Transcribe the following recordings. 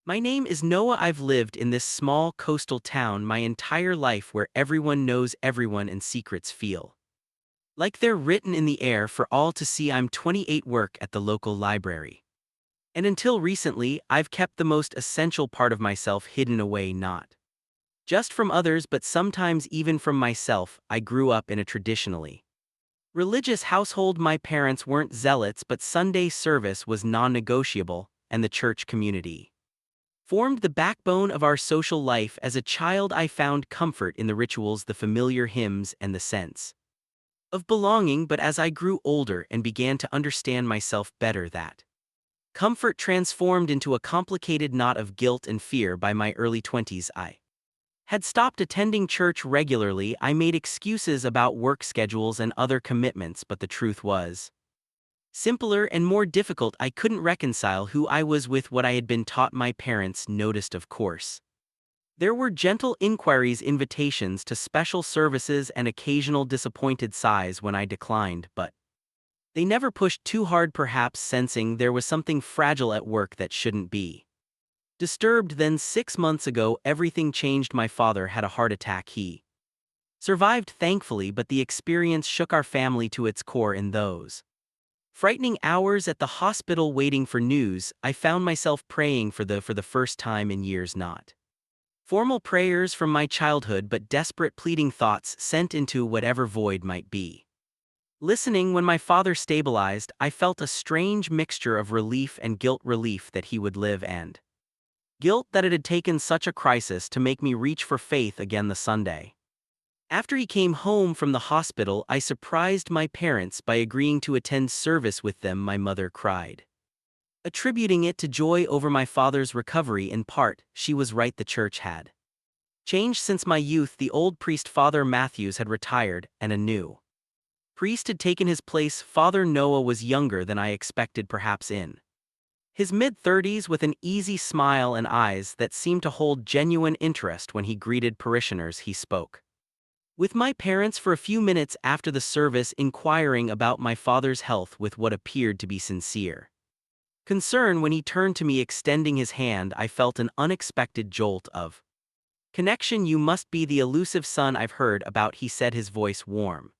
My name is Noah. I've lived in this small coastal town my entire life where everyone knows everyone and secrets feel like they're written in the air for all to see. I'm 28, work at the local library. And until recently, I've kept the most essential part of myself hidden away, not just from others but sometimes even from myself. I grew up in a traditionally religious household. My parents weren't zealots, but Sunday service was non-negotiable, and the church community formed the backbone of our social life. As a child, I found comfort in the rituals, the familiar hymns, and the sense of belonging, but as I grew older and began to understand myself better, that comfort transformed into a complicated knot of guilt and fear. By my early 20s, I had stopped attending church regularly. I made excuses about work schedules and other commitments, but the truth was simpler and more difficult. I couldn't reconcile who I was with what I had been taught. My parents noticed, of course. There were gentle inquiries, invitations to special services, and occasional disappointed sighs when I declined, but they never pushed too hard, perhaps sensing there was something fragile at work that shouldn't be disturbed. Then 6 months ago, everything changed. My father had a heart attack. He survived, thankfully, but the experience shook our family to its core. In those frightening hours at the hospital waiting for news, I found myself praying for the first time in years. Not formal prayers from my childhood, but desperate pleading thoughts sent into whatever void might be listening. When my father stabilized, I felt a strange mixture of relief and guilt. Relief that he would live, and guilt that it had taken such a crisis to make me reach for faith again. The Sunday after he came home from the hospital, I surprised my parents by agreeing to attend service with them. My mother cried, attributing it to joy over my father's recovery. In part, she was right. The church had changed since my youth. The old priest, Father Matthews, had retired, and a new priest had taken his place. Father Noah was younger than I expected, perhaps in his mid-30s, with an easy smile and eyes that seemed to hold genuine interest. When he greeted parishioners, he spoke with my parents for a few minutes after the service, inquiring about my father's health with what appeared to be sincere concern. When he turned to me, extending his hand, I felt an unexpected jolt of connection. "You must be the elusive son I've heard about," he said, his voice warm.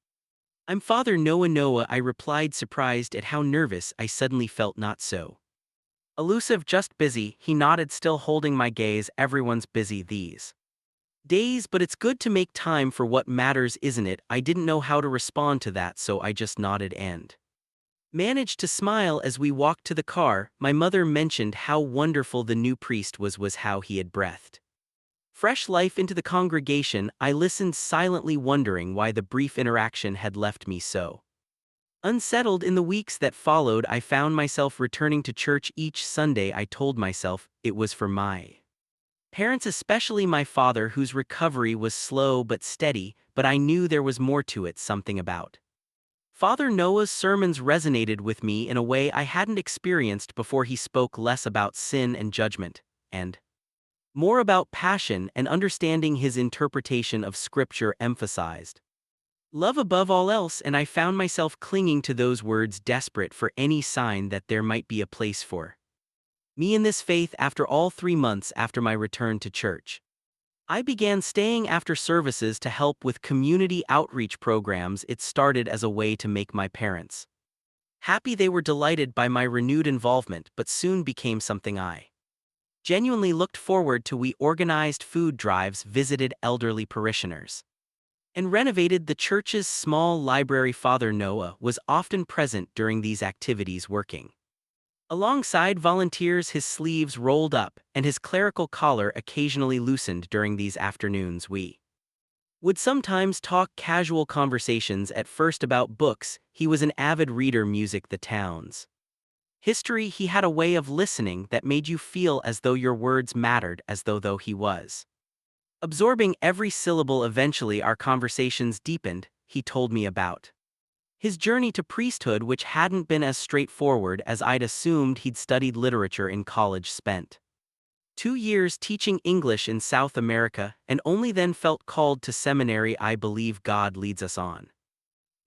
"I'm Father Noah." Noah, I replied, surprised at how nervous I suddenly felt. "Not so elusive, just busy," he nodded, still holding my gaze. "Everyone's busy these days, but it's good to make time for what matters, isn't it?" I didn't know how to respond to that, so I just nodded and managed to smile. As we walked to the car, my mother mentioned how wonderful the new priest was how he had breathed fresh life into the congregation. I listened silently, wondering why the brief interaction had left me so unsettled. In the weeks that followed, I found myself returning to church each Sunday. I told myself it was for my parents, especially my father, whose recovery was slow but steady, but I knew there was more to it. Something about Father Noah's sermons resonated with me in a way I hadn't experienced before. He spoke less about sin and judgment, and more about passion and understanding. His interpretation of Scripture emphasized love above all else, and I found myself clinging to those words, desperate for any sign that there might be a place for me in this faith. After all, 3 months after my return to church, I began staying after services to help with community outreach programs. It started as a way to make my parents happy. They were delighted by my renewed involvement, but soon became something I genuinely looked forward to. We organized food drives, visited elderly parishioners, and renovated the church's small library. Father Noah was often present during these activities, working alongside volunteers, his sleeves rolled up and his clerical collar occasionally loosened. During these afternoons, we would sometimes talk casual conversations, at first about books. He was an avid reader, music, the town's history. He had a way of listening that made you feel as though your words mattered, as though he was absorbing every syllable. Eventually, our conversations deepened. He told me about his journey to priesthood, which hadn't been as straightforward as I'd assumed. He'd studied literature in college, spent 2 years teaching English in South America, and only then felt called to seminary. "I believe God leads us on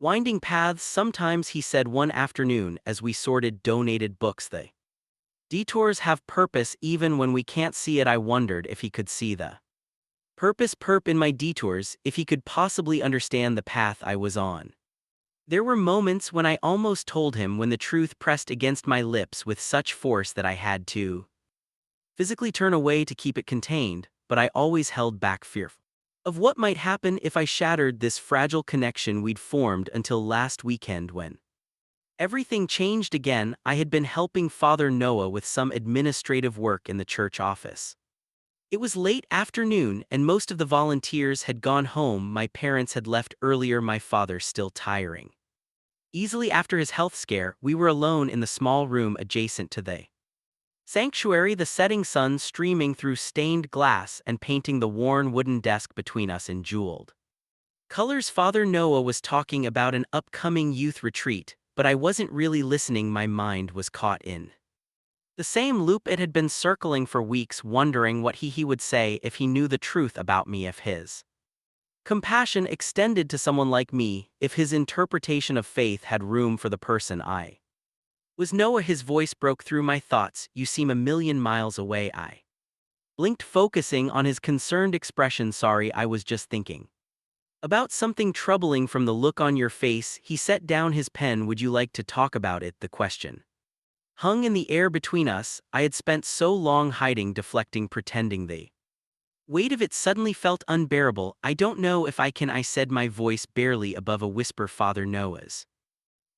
winding paths sometimes," he said one afternoon as we sorted donated books. The Detours have purpose even when we can't see it. I wondered if he could see the purpose perp in my detours, if he could possibly understand the path I was on. There were moments when I almost told him when the truth pressed against my lips with such force that I had to physically turn away to keep it contained, but I always held back fearful of what might happen if I shattered this fragile connection we'd formed until last weekend when everything changed again. I had been helping Father Noah with some administrative work in the church office. It was late afternoon and most of the volunteers had gone home. My parents had left earlier, my father still tiring. Easily after his health scare, we were alone in the small room adjacent to the sanctuary, the setting sun streaming through stained glass and painting the worn wooden desk between us in jeweled colors. Father Noah was talking about an upcoming youth retreat, but I wasn't really listening. My mind was caught in the same loop it had been circling for weeks, wondering what he would say if he knew the truth about me, if his compassion extended to someone like me, if his interpretation of faith had room for the person I was. Noah, his voice broke through my thoughts. You seem a million miles away. I blinked, focusing on his concerned expression. Sorry, I was just thinking about something troubling. From the look on your face, he set down his pen. Would you like to talk about it? The question hung in the air between us. I had spent so long hiding, deflecting, pretending. The weight of it suddenly felt unbearable. I don't know if I can, I said, my voice barely above a whisper. Father Noah's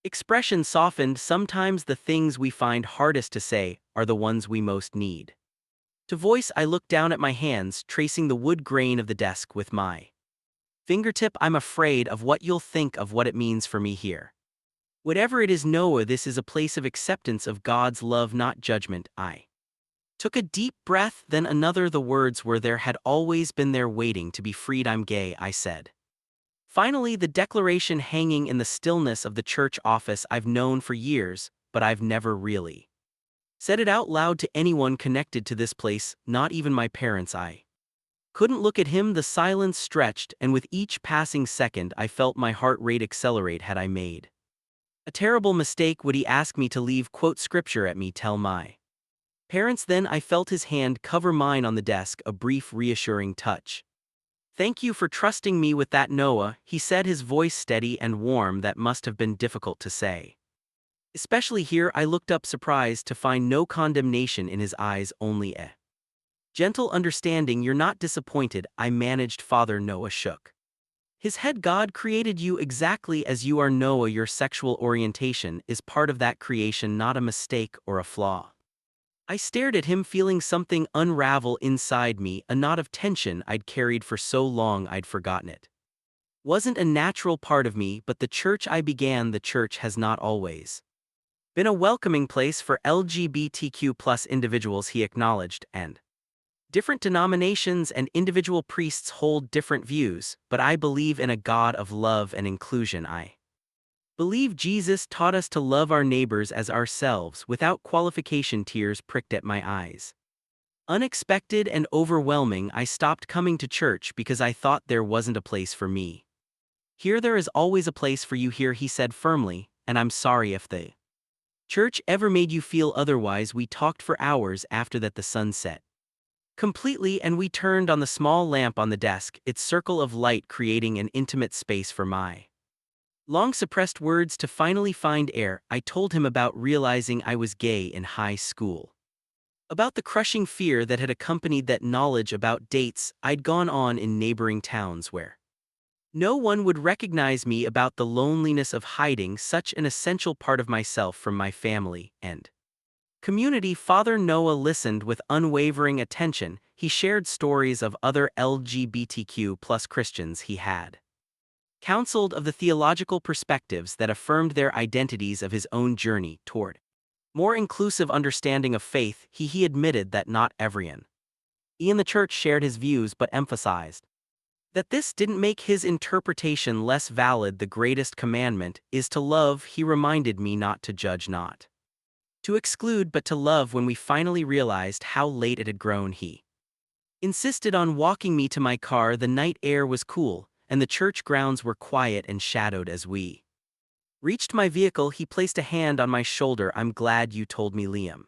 expression softened. Sometimes the things we find hardest to say are the ones we most need to voice. I looked down at my hands, tracing the wood grain of the desk with my fingertip. I'm afraid of what you'll think, of what it means for me here. Whatever it is, Noah, this is a place of acceptance, of God's love, not judgment. I took a deep breath, then another. The words were there, had always been there, waiting to be freed. I'm gay, I said. Finally, the declaration hanging in the stillness of the church office. I've known for years, but I've never really said it out loud to anyone connected to this place, not even my parents. I couldn't look at him. The silence stretched, and with each passing second I felt my heart rate accelerate. Had I made a terrible mistake? Would he ask me to leave? Quote scripture at me? Tell my parents? Then I felt his hand cover mine on the desk, a brief reassuring touch. Thank you for trusting me with that, Noah, he said, his voice steady and warm. That must have been difficult to say, especially here. I looked up, surprised to find no condemnation in his eyes, only a gentle understanding. You're not disappointed, I managed. Father Noah shook his head. God created you exactly as you are, Noah. Your sexual orientation is part of that creation, not a mistake or a flaw. I stared at him, feeling something unravel inside me, a knot of tension I'd carried for so long I'd forgotten it wasn't a natural part of me. But the church I began, the church has not always been a welcoming place for LGBTQ+ individuals, he acknowledged, and different denominations and individual priests hold different views, but I believe in a God of love and inclusion. I believe Jesus taught us to love our neighbors as ourselves without qualification. Tears pricked at my eyes. Unexpected and overwhelming. I stopped coming to church because I thought there wasn't a place for me here. There is always a place for you here, he said firmly, and I'm sorry if the church ever made you feel otherwise. We talked for hours after that. The sun set completely, and we turned on the small lamp on the desk, its circle of light creating an intimate space for my long-suppressed words to finally find air. I told him about realizing I was gay in high school, about the crushing fear that had accompanied that knowledge, about dates I'd gone on in neighboring towns where no one would recognize me, about the loneliness of hiding such an essential part of myself from my family and community. Father Noah listened with unwavering attention. He shared stories of other LGBTQ+ Christians he had counseled, of the theological perspectives that affirmed their identities, of his own journey toward more inclusive understanding of faith. He admitted that not everyone in the church shared his views, but emphasized that this didn't make his interpretation less valid. The greatest commandment is to love, he reminded me, not to judge, not to exclude, but to love. When we finally realized how late it had grown, he insisted on walking me to my car. The night air was cool, and the church grounds were quiet and shadowed. As we reached my vehicle, he placed a hand on my shoulder. I'm glad you told me, Liam.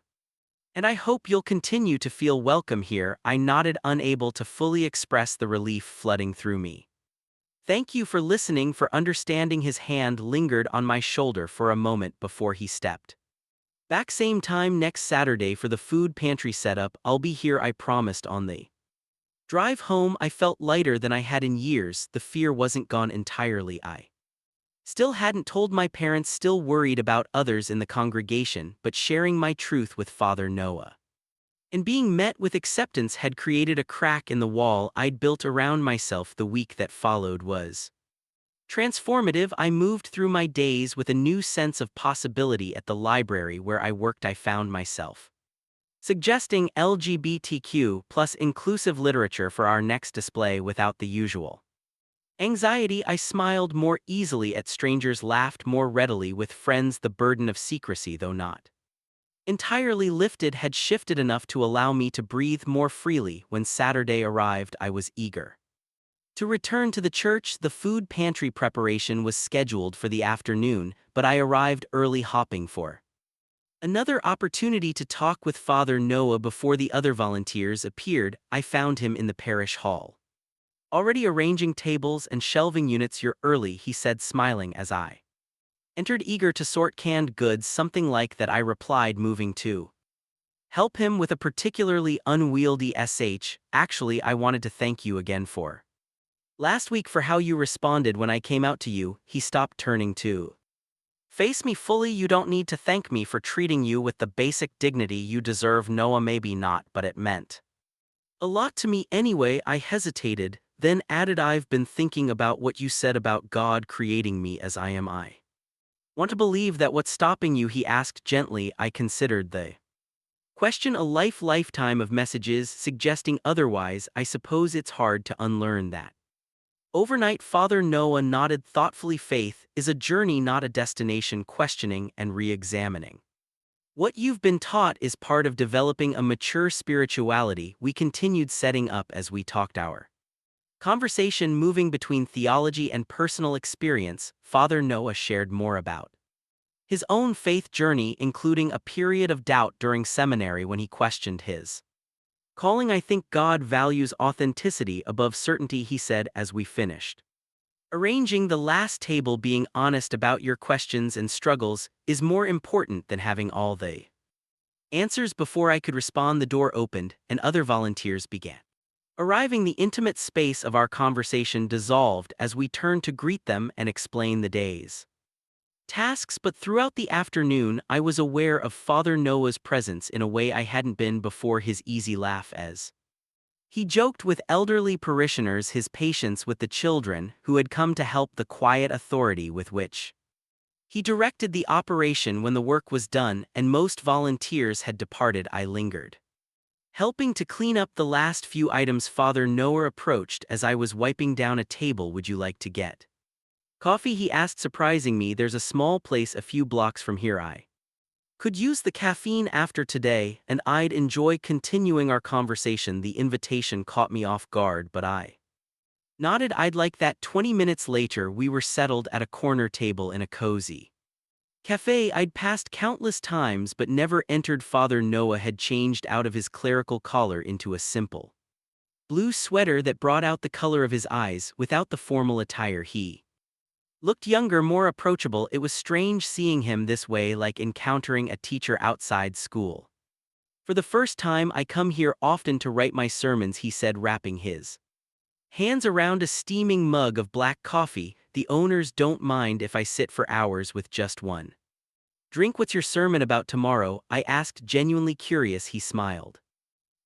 And I hope you'll continue to feel welcome here, I nodded, unable to fully express the relief flooding through me. Thank you for listening, for understanding. His hand lingered on my shoulder for a moment before he stepped. Back same time next Saturday for the food pantry setup. I'll be here, I promised. On the drive home, I felt lighter than I had in years. The fear wasn't gone entirely. I still hadn't told my parents, still worried about others in the congregation, but sharing my truth with Father Noah and being met with acceptance had created a crack in the wall I'd built around myself. The week that followed was transformative. I moved through my days with a new sense of possibility. At the library where I worked, I found myself suggesting LGBTQ plus inclusive literature for our next display without the usual anxiety. I smiled more easily at strangers, laughed more readily with friends. The burden of secrecy, though not entirely lifted, had shifted enough to allow me to breathe more freely. When Saturday arrived, I was eager to return to the church. The food pantry preparation was scheduled for the afternoon, but I arrived early, hoping for another opportunity to talk with Father Noah before the other volunteers appeared. I found him in the parish hall, already arranging tables and shelving units. You're early, he said, smiling as I entered, eager to sort canned goods. Something like that, I replied, moving to help him with a particularly unwieldy Actually, I wanted to thank you again for last week, for how you responded when I came out to you. He stopped, turning to face me fully. You don't need to thank me for treating you with the basic dignity you deserve. Noah, maybe not, but it meant a lot to me anyway. I hesitated, then added, I've been thinking about what you said about God creating me as I am. I want to believe that. What's stopping you? He asked gently. I considered the question. A lifetime of messages suggesting otherwise. I suppose it's hard to unlearn that overnight. Father Noah nodded thoughtfully. Faith is a journey, not a destination. Questioning and re-examining what you've been taught is part of developing a mature spirituality. We continued, setting up as we talked, our conversation moving between theology and personal experience. Father Noah shared more about his own faith journey, including a period of doubt during seminary when he questioned his calling. I think God values authenticity above certainty, he said as we finished arranging the last table. Being honest about your questions and struggles is more important than having all the answers. Before I could respond, the door opened and other volunteers began arriving. The intimate space of our conversation dissolved as we turned to greet them and explain the day's tasks. But throughout the afternoon, I was aware of Father Noah's presence in a way I hadn't been before. His easy laugh as he joked with elderly parishioners, his patience with the children who had come to help, the quiet authority with which he directed the operation when the work was done and most volunteers had departed. I lingered, helping to clean up the last few items. Father Noah approached as I was wiping down a table. Would you like to get coffee? He asked, surprising me. There's a small place a few blocks from here. I could use the caffeine after today, and I'd enjoy continuing our conversation. The invitation caught me off guard, but I nodded. I'd like that. 20 minutes later, we were settled at a corner table in a cozy cafe I'd passed countless times but never entered. Father Noah had changed out of his clerical collar into a simple blue sweater that brought out the color of his eyes. Without the formal attire, he looked younger, more approachable. It was strange seeing him this way, like encountering a teacher outside school. For the first time, I come here often to write my sermons, he said, wrapping his hands around a steaming mug of black coffee. The owners don't mind if I sit for hours with just one drink. What's your sermon about tomorrow? I asked, genuinely curious. He smiled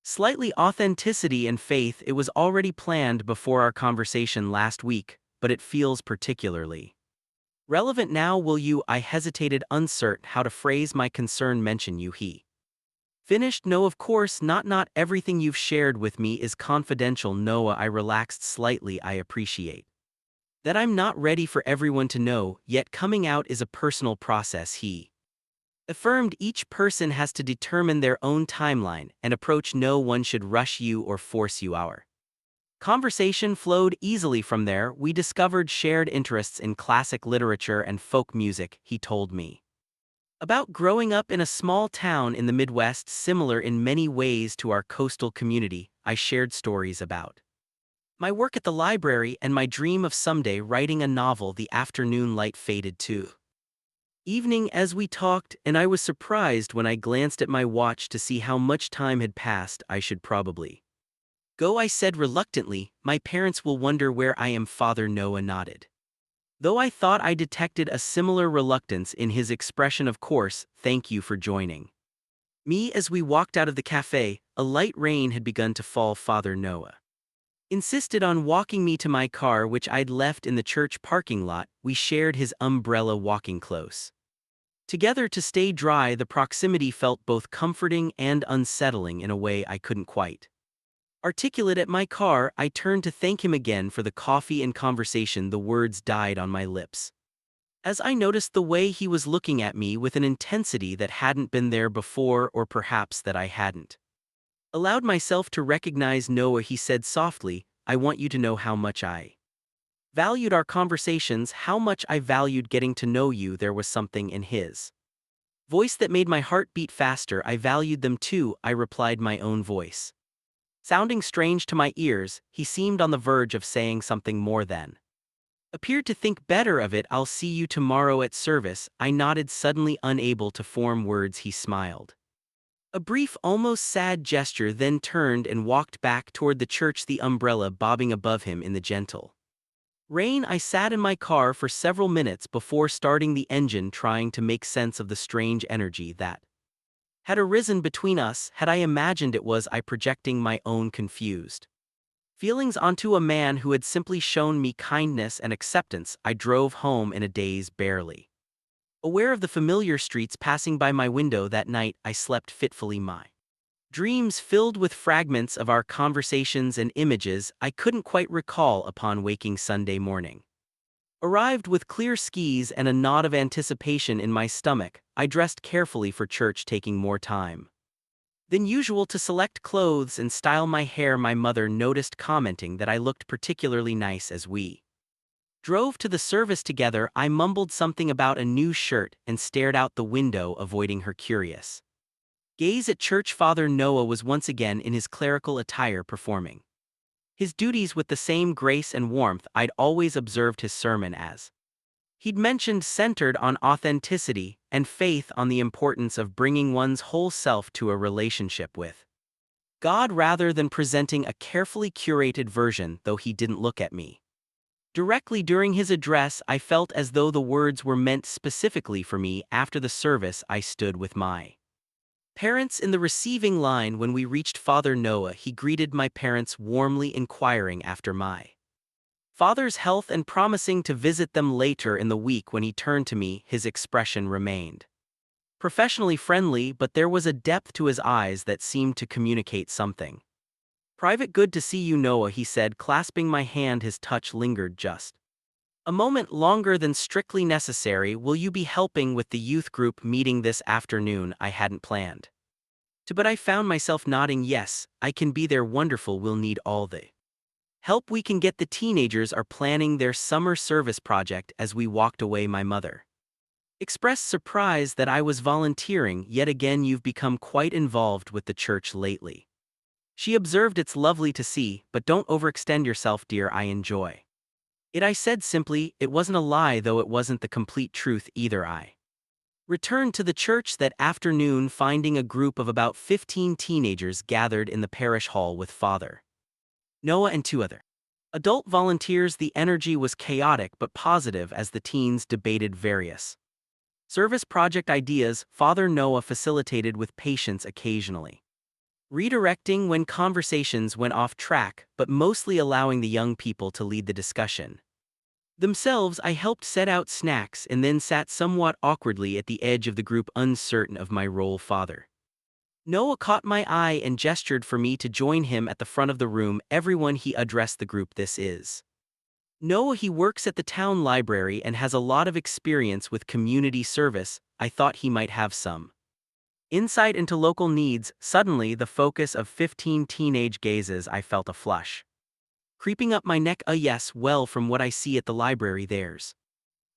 slightly. Authenticity and faith. It was already planned before our conversation last week, but it feels particularly relevant now. Will you? I hesitated, uncertain how to phrase my concern. Mention you? He finished. No, of course not. Not everything you've shared with me is confidential. Noah, I relaxed slightly. I appreciate that I'm not ready for everyone to know yet. Coming out is a personal process, he affirmed. Each person has to determine their own timeline and approach. No one should rush you or force you. Our conversation flowed easily from there. We discovered shared interests in classic literature and folk music. He told me About growing up in a small town in the Midwest similar in many ways to our coastal community, I shared stories about my work at the library and my dream of someday writing a novel. The afternoon light faded too. Evening as we talked, and I was surprised when I glanced at my watch to see how much time had passed. I should probably go, I said reluctantly. My parents will wonder where I am. Father Noah nodded, though I thought I detected a similar reluctance in his expression. Of course, thank you for joining me. As we walked out of the cafe, a light rain had begun to fall. Father Noah insisted on walking me to my car, which I'd left in the church parking lot. We shared his umbrella, walking close together to stay dry. The proximity felt both comforting and unsettling in a way I couldn't quite articulate. At my car, I turned to thank him again for the coffee and conversation. The words died on my lips as I noticed the way he was looking at me with an intensity that hadn't been there before, or perhaps that I hadn't allowed myself to recognize. Noah, he said softly, I want you to know how much I valued our conversations, how much I valued getting to know you. There was something in his voice that made my heart beat faster. I valued them too, I replied, my own voice sounding strange to my ears. He seemed on the verge of saying something more, then appeared to think better of it. I'll see you tomorrow at service, I nodded, suddenly unable to form words. He smiled, a brief, almost sad gesture, then turned and walked back toward the church, the umbrella bobbing above him in the gentle rain. I sat in my car for several minutes before starting the engine, trying to make sense of the strange energy that had arisen between us. Had I imagined it? Was I projecting my own confused feelings onto a man who had simply shown me kindness and acceptance? I drove home in a daze, barely aware of the familiar streets passing by my window. That night, I slept fitfully, my dreams filled with fragments of our conversations and images I couldn't quite recall. Upon waking Sunday morning arrived with clear skies and a knot of anticipation in my stomach. I dressed carefully for church, taking more time than usual to select clothes and style my hair. My mother noticed, commenting that I looked particularly nice. As we drove to the service together, I mumbled something about a new shirt and stared out the window, avoiding her curious gaze. At church, Father Noah was once again in his clerical attire, performing his duties with the same grace and warmth I'd always observed his sermon as he'd mentioned, centered on authenticity and faith, on the importance of bringing one's whole self to a relationship with God rather than presenting a carefully curated version. Though he didn't look at me directly during his address, I felt as though the words were meant specifically for me. After the service, I stood with my parents in the receiving line. When we reached Father Noah, he greeted my parents warmly, inquiring after my father's health and promising to visit them later in the week. When he turned to me, his expression remained professionally friendly, but there was a depth to his eyes that seemed to communicate something private. Good to see you, Noah, he said, clasping my hand. His touch lingered just a moment longer than strictly necessary. Will you be helping with the youth group meeting this afternoon? I hadn't planned to, but I found myself nodding. Yes, I can be there. Wonderful, we'll need all the help we can get. The teenagers are planning their summer service project. As we walked away, my mother expressed surprise that I was volunteering. Yet again, you've become quite involved with the church lately, she observed. It's lovely to see, but don't overextend yourself, dear. I enjoy it, I said simply. It wasn't a lie, though it wasn't the complete truth either. I returned to the church that afternoon, finding a group of about 15 teenagers gathered in the parish hall with Father Noah and two other adult volunteers. The energy was chaotic but positive as the teens debated various service project ideas. Father Noah facilitated with patience, occasionally redirecting when conversations went off track, but mostly allowing the young people to lead the discussion themselves. I helped set out snacks and then sat somewhat awkwardly at the edge of the group, uncertain of my role. Father Noah caught my eye and gestured for me to join him at the front of the room. Everyone, he addressed the group, this is Noah. He works at the town library and has a lot of experience with community service. I thought he might have some insight into local needs. Suddenly, the focus of 15 teenage gazes, I felt a flush creeping up my neck. Yes, well, from what I see at the library, there's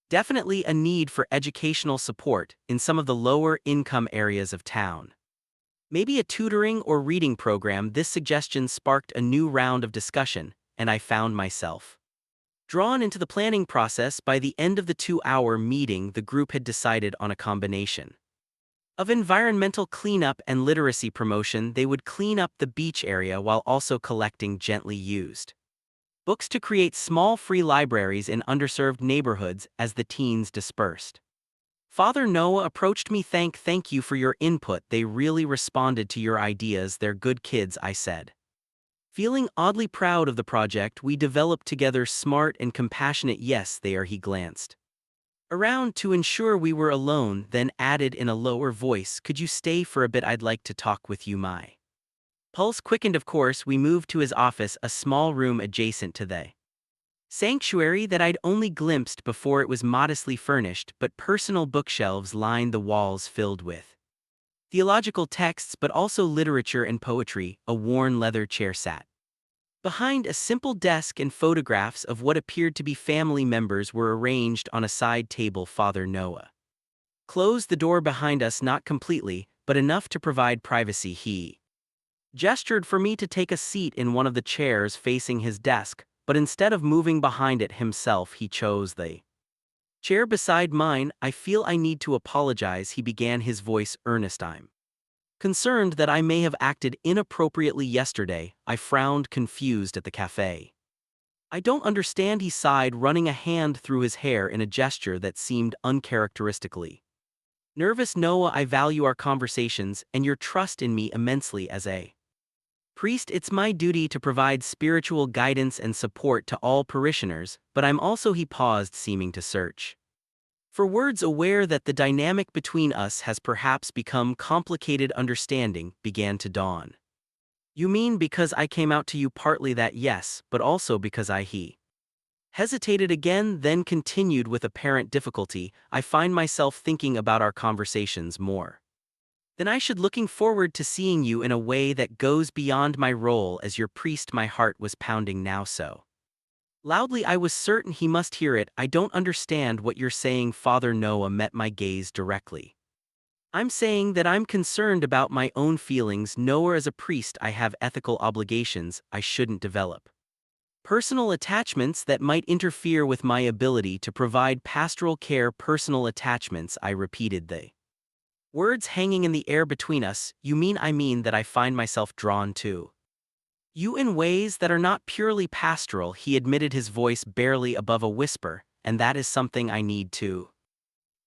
Definitely a need for educational support in some of the lower income areas of town. Maybe a tutoring or reading program. This suggestion sparked a new round of discussion, and I found myself drawn into the planning process. By the end of the 2-hour meeting, the group had decided on a combination of environmental cleanup and literacy promotion. They would clean up the beach area while also collecting gently used books to create small free libraries in underserved neighborhoods as the teens dispersed. Father Noah approached me. Thank you for your input. They really responded to your ideas. They're good kids, I said. Feeling oddly proud of the project we developed together. Smart and compassionate. Yes, they are. He glanced around to ensure we were alone, then added in a lower voice, could you stay for a bit? I'd like to talk with you. My pulse quickened. Of course. We moved to his office, a small room adjacent to the sanctuary that I'd only glimpsed before. It was modestly furnished, but personal bookshelves lined the walls filled with theological texts but also literature and poetry. A worn leather chair sat behind a simple desk, and photographs of what appeared to be family members were arranged on a side table. Father Noah closed the door behind us, not completely, but enough to provide privacy. He gestured for me to take a seat in one of the chairs facing his desk, but instead of moving behind it himself, he chose the chair beside mine. I feel I need to apologize, he began, his voice earnest. I'm concerned that I may have acted inappropriately yesterday. I frowned, confused at the cafe. I don't understand, he sighed, running a hand through his hair in a gesture that seemed uncharacteristically nervous. Noah, I value our conversations and your trust in me immensely. As a priest, it's my duty to provide spiritual guidance and support to all parishioners, but I'm also— He paused, seeming to search for words, aware that the dynamic between us has perhaps become complicated. Understanding began to dawn. You mean because I came out to you? Partly that, yes, but also because He hesitated again, then continued with apparent difficulty. I find myself thinking about our conversations more than I should, looking forward to seeing you in a way that goes beyond my role as your priest. My heart was pounding now so loudly I was certain he must hear it. I don't understand what you're saying. Father Noah met my gaze directly. I'm saying that I'm concerned about my own feelings. Noah, as a priest, I have ethical obligations. I shouldn't develop personal attachments that might interfere with my ability to provide pastoral care. Personal attachments, I repeated, the words hanging in the air between us. You mean— I mean that I find myself drawn to you in ways that are not purely pastoral, he admitted, his voice barely above a whisper, and that is something I need to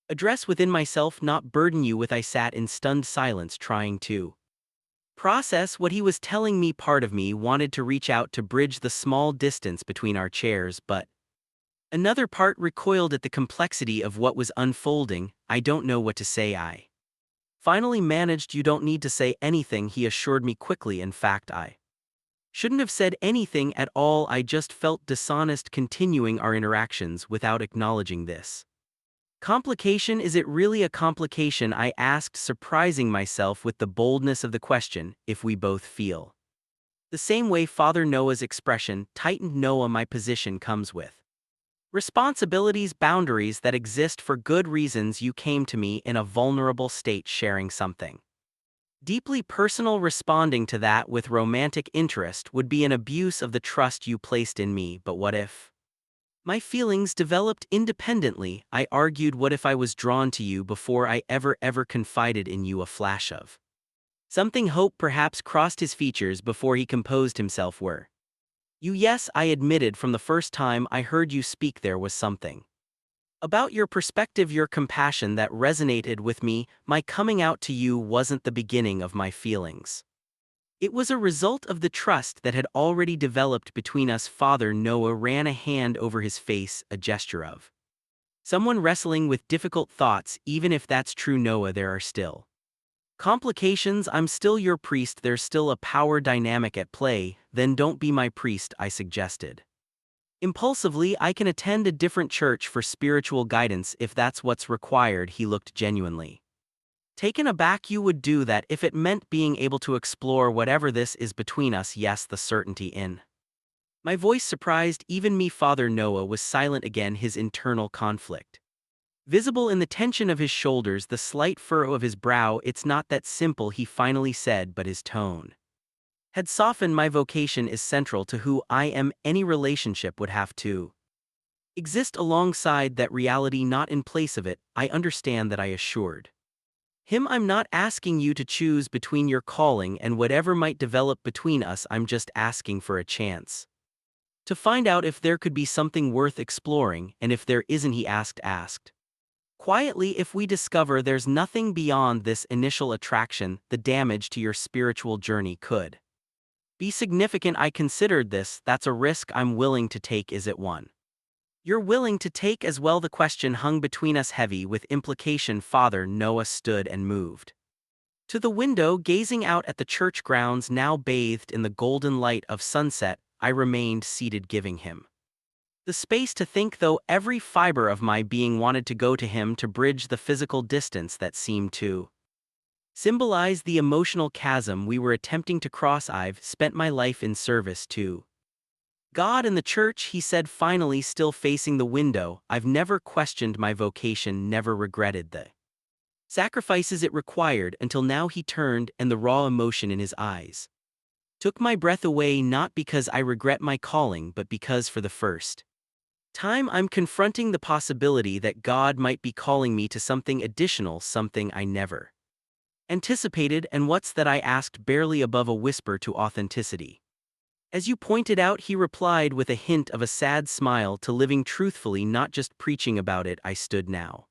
address within myself, not burden you with. I sat in stunned silence, trying to process what he was telling me. Part of me wanted to reach out to bridge the small distance between our chairs, but another part recoiled at the complexity of what was unfolding. I don't know what to say, I finally managed. You don't need to say anything, he assured me quickly. In fact, I shouldn't have said anything at all. I just felt dishonest continuing our interactions without acknowledging this complication. Is it really a complication? I asked, surprising myself with the boldness of the question. If we both feel the same way. Father Noah's expression tightened. Noah, my position comes with responsibilities, boundaries that exist for good reasons. You came to me in a vulnerable state, sharing something deeply personal. Responding to that with romantic interest would be an abuse of the trust you placed in me. But what if my feelings developed independently? I argued. What if I was drawn to you before I ever confided in you? A flash of something— hope perhaps— crossed his features before he composed himself. Were you— Yes, I admitted. From the first time I heard you speak, there was something about your perspective, your compassion, that resonated with me. My coming out to you wasn't the beginning of my feelings. It was a result of the trust that had already developed between us. Father Noah ran a hand over his face, a gesture of someone wrestling with difficult thoughts. Even if that's true, Noah, there are still complications. I'm still your priest. There's still a power dynamic at play. Then don't be my priest, I suggested impulsively. I can attend a different church for spiritual guidance if that's what's required. He looked genuinely taken aback. You would do that if it meant being able to explore whatever this is between us? Yes, the certainty in my voice surprised even me. Father Noah was silent again, his internal conflict Visible in the tension of his shoulders, the slight furrow of his brow, "It's not that simple," he finally said, but his tone had softened. "My vocation is central to who I am. Any relationship would have to exist alongside that reality, not in place of it." "I understand that," I assured him. "I'm not asking you to choose between your calling and whatever might develop between us. I'm just asking for a chance to find out if there could be something worth exploring, and if there isn't," he asked quietly, "if we discover there's nothing beyond this initial attraction, the damage to your spiritual journey could be significant." I considered this. "That's a risk I'm willing to take." "Is it one you're willing to take as well?" The question hung between us, heavy with implication. Father Noah stood and moved to the window, gazing out at the church grounds now bathed in the golden light of sunset. I remained seated, giving him the space to think, though every fiber of my being wanted to go to him, to bridge the physical distance that seemed to symbolize the emotional chasm we were attempting to cross. "I've spent my life in service to God and the church," he said finally, still facing the window. "I've never questioned my vocation, never regretted the sacrifices it required until now." He turned, and the raw emotion in his eyes took my breath away. "Not because I regret my calling, but because for the first time I'm confronting the possibility that God might be calling me to something additional, something I never anticipated." "And what's that?" I asked, barely above a whisper, to authenticity. "As you pointed out," he replied with a hint of a sad smile, "to living truthfully, not just preaching about it." I stood now,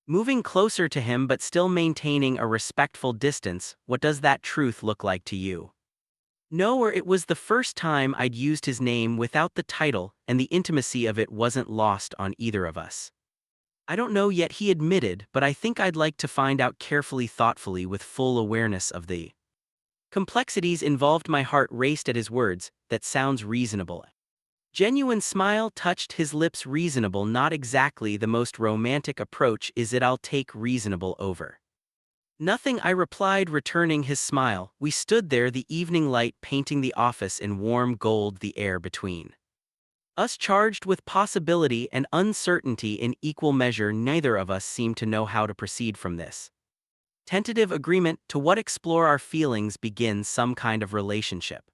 moving closer to him but still maintaining a respectful distance. "What does that truth look like to you?" "No," or it was the first time I'd used his name without the title, and the intimacy of it wasn't lost on either of us. "I don't know yet," he admitted, "but I think I'd like to find out." Carefully, thoughtfully, with full awareness of the complexities involved. My heart raced at his words. "That sounds reasonable." Genuine smile touched his lips. "Reasonable, not exactly the most romantic approach, is it?" "I'll take reasonable over nothing," I replied, returning his smile. We stood there, the evening light painting the office in warm gold, the air between us charged with possibility and uncertainty in equal measure. Neither of us seemed to know how to proceed from this tentative agreement. To what? Explore our feelings, begin some kind of relationship.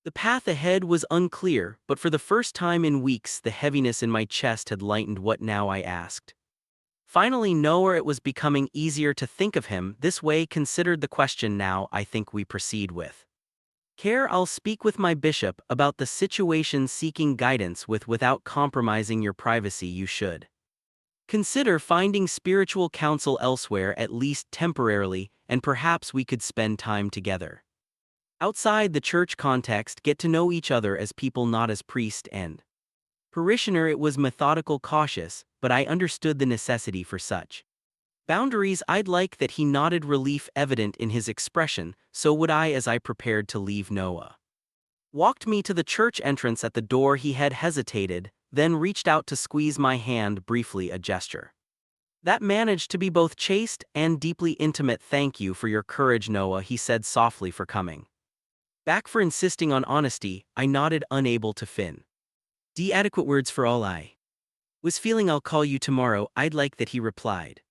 The path ahead was unclear, but for the first time in weeks, the heaviness in my chest had lightened. "What now?" I asked finally. "Nowhere." It was becoming easier to think of him this way. Considered the question. "Now I think we proceed with care. I'll speak with my bishop about the situation, seeking guidance without compromising your privacy. You should consider finding spiritual counsel elsewhere, at least temporarily, and perhaps we could spend time together outside the church context, get to know each other as people, not as priest and parishioner." It was methodical, cautious, but I understood the necessity for such boundaries. I'd like that. He nodded, relief evident in his expression. So would I. As I prepared to leave, Noah walked me to the church entrance. At the door he had hesitated, then reached out to squeeze my hand briefly, a gesture that managed to be both chaste and deeply intimate. "Thank you for your courage, Noah," he said softly, "for coming back, for insisting on honesty." I nodded, unable to find adequate words for all I was feeling. "I'll call you tomorrow, I'd like that," he replied,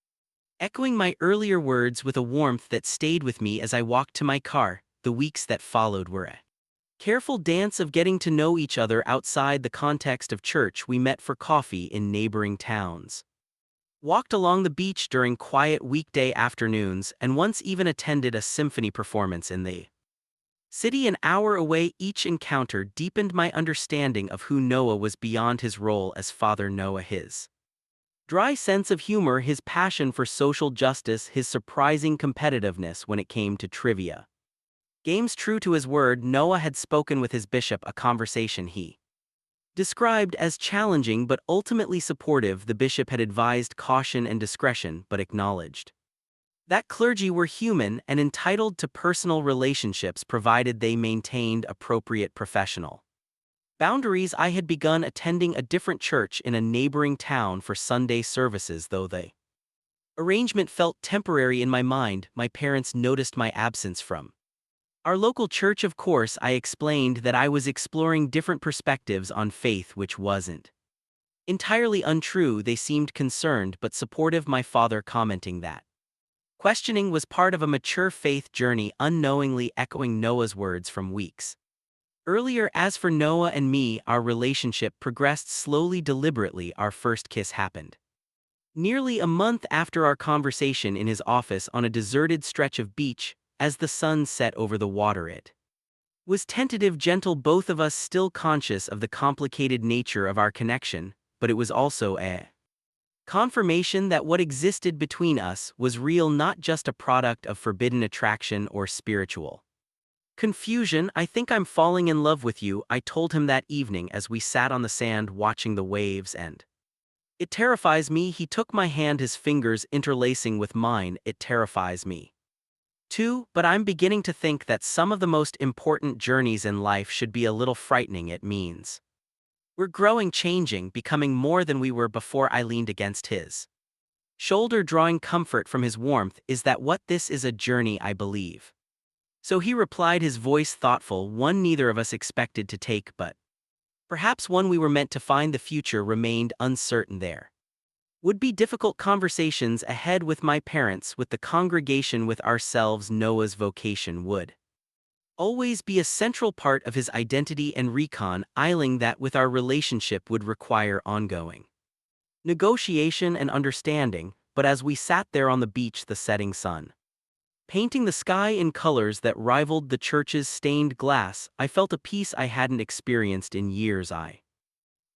echoing my earlier words with a warmth that stayed with me as I walked to my car. The weeks that followed were a careful dance of getting to know each other outside the context of church. We met for coffee in neighboring towns, walked along the beach during quiet weekday afternoons, and once even attended a symphony performance in the city an hour away. Each encounter deepened my understanding of who Noah was beyond his role as Father Noah. His dry sense of humor, his passion for social justice, his surprising competitiveness when it came to trivia games. True to his word, Noah had spoken with his bishop, a conversation he described as challenging but ultimately supportive. The bishop had advised caution and discretion, but acknowledged that clergy were human and entitled to personal relationships provided they maintained appropriate professional boundaries. I had begun attending a different church in a neighboring town for Sunday services, though the arrangement felt temporary in my mind. My parents noticed my absence from our local church. Of course, I explained that I was exploring different perspectives on faith, which wasn't Entirely untrue, they seemed concerned but supportive, my father commenting that questioning was part of a mature faith journey, unknowingly echoing Noah's words from weeks earlier. As for Noah and me, our relationship progressed slowly, deliberately. Our first kiss happened nearly a month after our conversation in his office on a deserted stretch of beach, as the sun set over the water. It was tentative, gentle, both of us still conscious of the complicated nature of our connection, but it was also a confirmation that what existed between us was real, not just a product of forbidden attraction or spiritual confusion. I think I'm falling in love with you, I told him that evening as we sat on the sand watching the waves, and it terrifies me. He took my hand, his fingers interlacing with mine. It terrifies me too, but I'm beginning to think that some of the most important journeys in life should be a little frightening. It means we're growing, changing, becoming more than we were before. I leaned against his shoulder, drawing comfort from his warmth. Is that what this is? A journey, I believe. So he replied, his voice thoughtful, one neither of us expected to take, but perhaps one we were meant to find. The future remained uncertain. There would be difficult conversations ahead with my parents, with the congregation, with ourselves. Noah's vocation would always be a central part of his identity and reconciling that with our relationship would require ongoing negotiation and understanding. But as we sat there on the beach, the setting sun painting the sky in colors that rivaled the church's stained glass, I felt a peace I hadn't experienced in years. I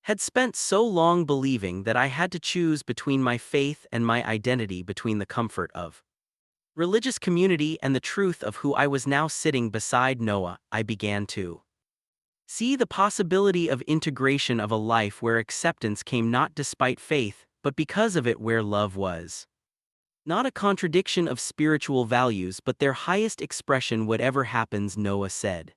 had spent so long believing that I had to choose between my faith and my identity, between the comfort of religious community and the truth of who I was. Now sitting beside Noah, I began to see the possibility of integration, of a life where acceptance came not despite faith, but because of it, where love was not a contradiction of spiritual values but their highest expression. Whatever happens, Noah said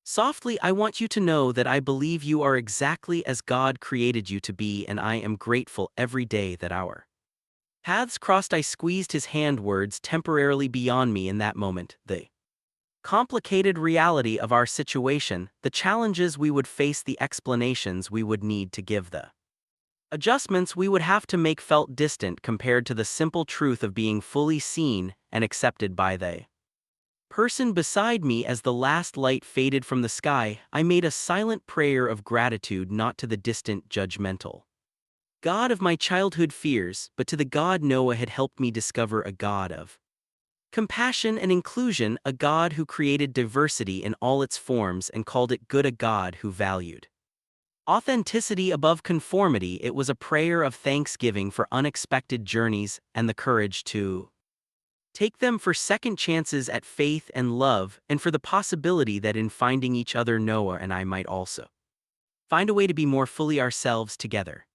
softly, I want you to know that I believe you are exactly as God created you to be, and I am grateful every day that our paths crossed. I squeezed his hand, words temporarily beyond me in that moment. The complicated reality of our situation, the challenges we would face, the explanations we would need to give, the adjustments we would have to make, felt distant compared to the simple truth of being fully seen and accepted by the person beside me. As the last light faded from the sky, I made a silent prayer of gratitude, not to the distant, judgmental God of my childhood fears, but to the God Noah had helped me discover, a God of compassion and inclusion, a God who created diversity in all its forms and called it good, a God who valued authenticity above conformity. It was a prayer of thanksgiving for unexpected journeys and the courage to take them, for second chances at faith and love, and for the possibility that in finding each other, Noah and I might also find a way to be more fully ourselves together.